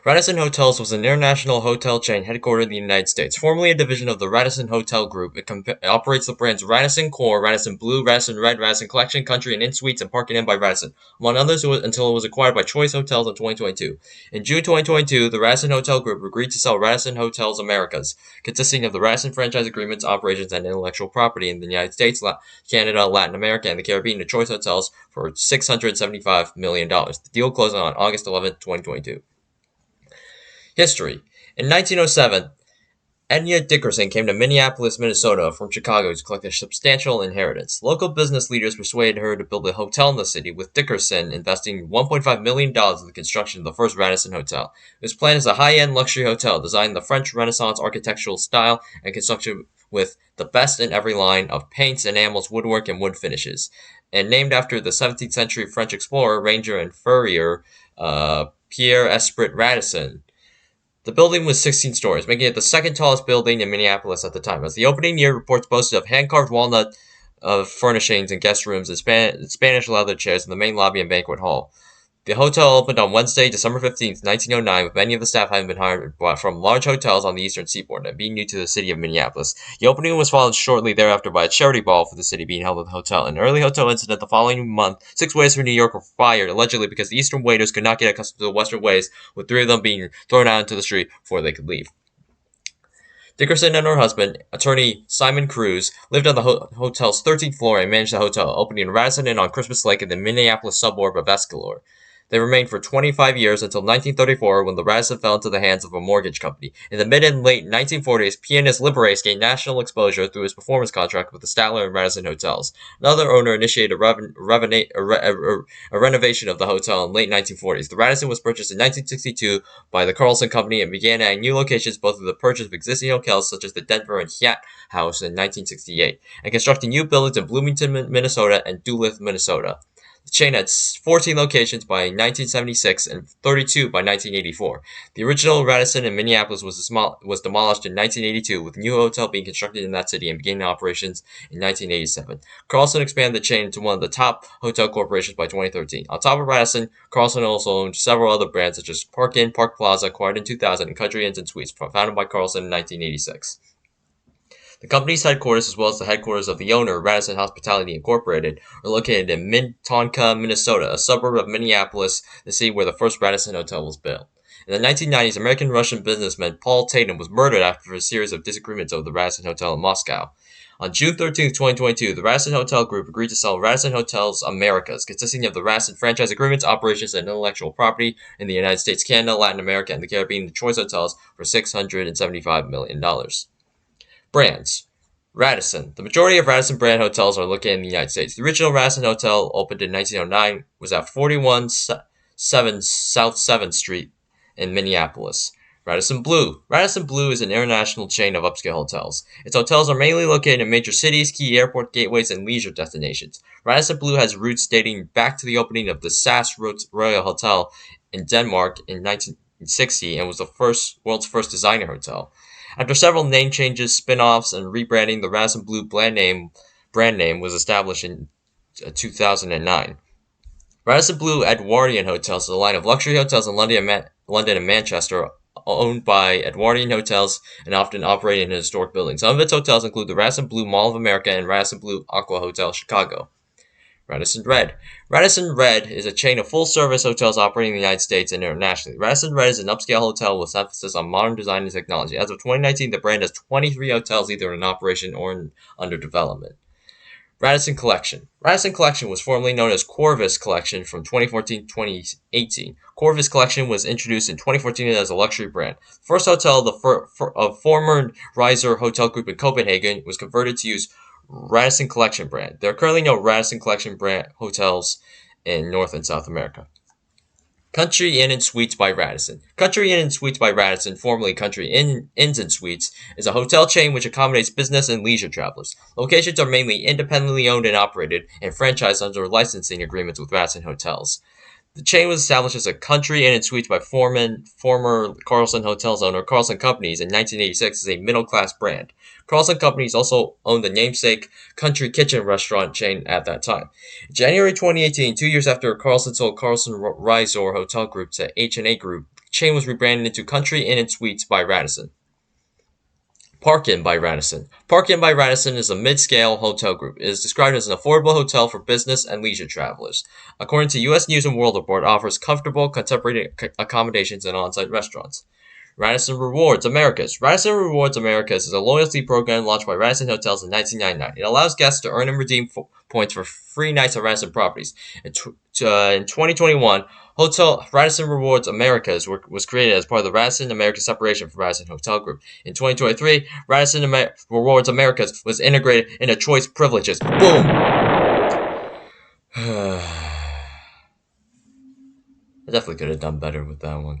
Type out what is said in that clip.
Radisson Hotels was an international hotel chain headquartered in the United States. Formerly a division of the Radisson Hotel Group, it operates the brands Radisson Core, Radisson Blue, Radisson Red, Radisson Collection, Country and Inn Suites, and Park and Inn by Radisson, among others until it was acquired by Choice Hotels in 2022. In June 2022, the Radisson Hotel Group agreed to sell Radisson Hotels Americas, consisting of the Radisson franchise agreements, operations, and intellectual property in the United States, Canada, Latin America, and the Caribbean to Choice Hotels for $675 million. The deal closed on August 11, 2022. History. In 1907, Enya Dickerson came to Minneapolis, Minnesota from Chicago to collect a substantial inheritance. Local business leaders persuaded her to build a hotel in the city, with Dickerson investing $1.5 million in the construction of the first Radisson Hotel. It was planned as a high-end luxury hotel designed in the French Renaissance architectural style and constructed with the best in every line of paints, enamels, woodwork, and wood finishes, and named after the 17th century French explorer, ranger, and furrier Pierre Esprit Radisson. The building was 16 stories, making it the second tallest building in Minneapolis at the time. As the opening year reports boasted of hand-carved walnut furnishings and guest rooms and Spanish leather chairs in the main lobby and banquet hall. The hotel opened on Wednesday, December 15th, 1909, with many of the staff having been hired from large hotels on the eastern seaboard and being new to the city of Minneapolis. The opening was followed shortly thereafter by a charity ball for the city being held at the hotel. An early hotel incident the following month, 6 waiters from New York were fired, allegedly because the eastern waiters could not get accustomed to the western ways, with 3 of them being thrown out into the street before they could leave. Dickerson and her husband, attorney Simon Cruz, lived on the hotel's 13th floor and managed the hotel, opening Radisson Inn on Christmas Lake in the Minneapolis suburb of Escalor. They remained for 25 years until 1934, when the Radisson fell into the hands of a mortgage company. In the mid and late 1940s, pianist Liberace gained national exposure through his performance contract with the Statler and Radisson Hotels. Another owner initiated a renovation of the hotel in the late 1940s. The Radisson was purchased in 1962 by the Carlson Company and began adding new locations both through the purchase of existing hotels such as the Denver and Hyatt House in 1968, and constructing new buildings in Bloomington, Minnesota and Duluth, Minnesota. The chain had 14 locations by 1976 and 32 by 1984. The original Radisson in Minneapolis was demolished in 1982, with a new hotel being constructed in that city and beginning operations in 1987. Carlson expanded the chain into one of the top hotel corporations by 2013. On top of Radisson, Carlson also owned several other brands such as Park Inn, Park Plaza, acquired in 2000, and Country Inns and Suites, founded by Carlson in 1986. The company's headquarters, as well as the headquarters of the owner, Radisson Hospitality Incorporated, are located in Minnetonka, Minnesota, a suburb of Minneapolis, the city where the first Radisson Hotel was built. In the 1990s, American-Russian businessman Paul Tatum was murdered after a series of disagreements over the Radisson Hotel in Moscow. On June 13, 2022, the Radisson Hotel Group agreed to sell Radisson Hotels Americas, consisting of the Radisson franchise agreements, operations, and intellectual property in the United States, Canada, Latin America, and the Caribbean to Choice Hotels for $675 million. Brands. Radisson. The majority of Radisson brand hotels are located in the United States. The original Radisson Hotel, opened in 1909, was at 41-7 South 7th Street in Minneapolis. Radisson Blue. Radisson Blue is an international chain of upscale hotels. Its hotels are mainly located in major cities, key airport gateways, and leisure destinations. Radisson Blue has roots dating back to the opening of the SAS Royal Hotel in Denmark in 1960 and was the world's first designer hotel. After several name changes, spin-offs, and rebranding, the Radisson Blue brand name was established in 2009. Radisson Blue Edwardian Hotels is a line of luxury hotels in London and Manchester, owned by Edwardian Hotels and often operating in historic buildings. Some of its hotels include the Radisson Blue Mall of America and Radisson Blue Aqua Hotel Chicago. Radisson Red. Radisson Red is a chain of full-service hotels operating in the United States and internationally. Radisson Red is an upscale hotel with emphasis on modern design and technology. As of 2019, the brand has 23 hotels either in operation or under development. Radisson Collection. Radisson Collection was formerly known as Corvus Collection from 2014 to 2018. Corvus Collection was introduced in 2014 as a luxury brand. The first hotel of former Riser Hotel Group in Copenhagen was converted to use Radisson Collection brand. There are currently no Radisson Collection brand hotels in North and South America. Country Inn and Suites by Radisson. Country Inn and Suites by Radisson, formerly Country Inns and Suites, is a hotel chain which accommodates business and leisure travelers. Locations are mainly independently owned and operated and franchised under licensing agreements with Radisson Hotels. The chain was established as a Country Inn and Suites by former Carlson Hotels owner Carlson Companies in 1986 as a middle-class brand. Carlson Companies also owned the namesake Country Kitchen restaurant chain at that time. In January 2018, 2 years after Carlson sold Carlson Riser Hotel Group to H&A Group, chain was rebranded into Country Inn and Suites by Radisson. Park Inn by Radisson. Park Inn by Radisson is a mid-scale hotel group. It is described as an affordable hotel for business and leisure travelers. According to U.S. News and World Report, it offers comfortable, contemporary accommodations and on-site restaurants. Radisson Rewards Americas. Radisson Rewards Americas is a loyalty program launched by Radisson Hotels in 1999. It allows guests to earn and redeem points for free nights at Radisson properties. In 2021, Hotel Radisson Rewards Americas was created as part of the Radisson Americas separation from Radisson Hotel Group. In 2023, Radisson Rewards Americas was integrated into Choice Privileges. Boom! I definitely could have done better with that one.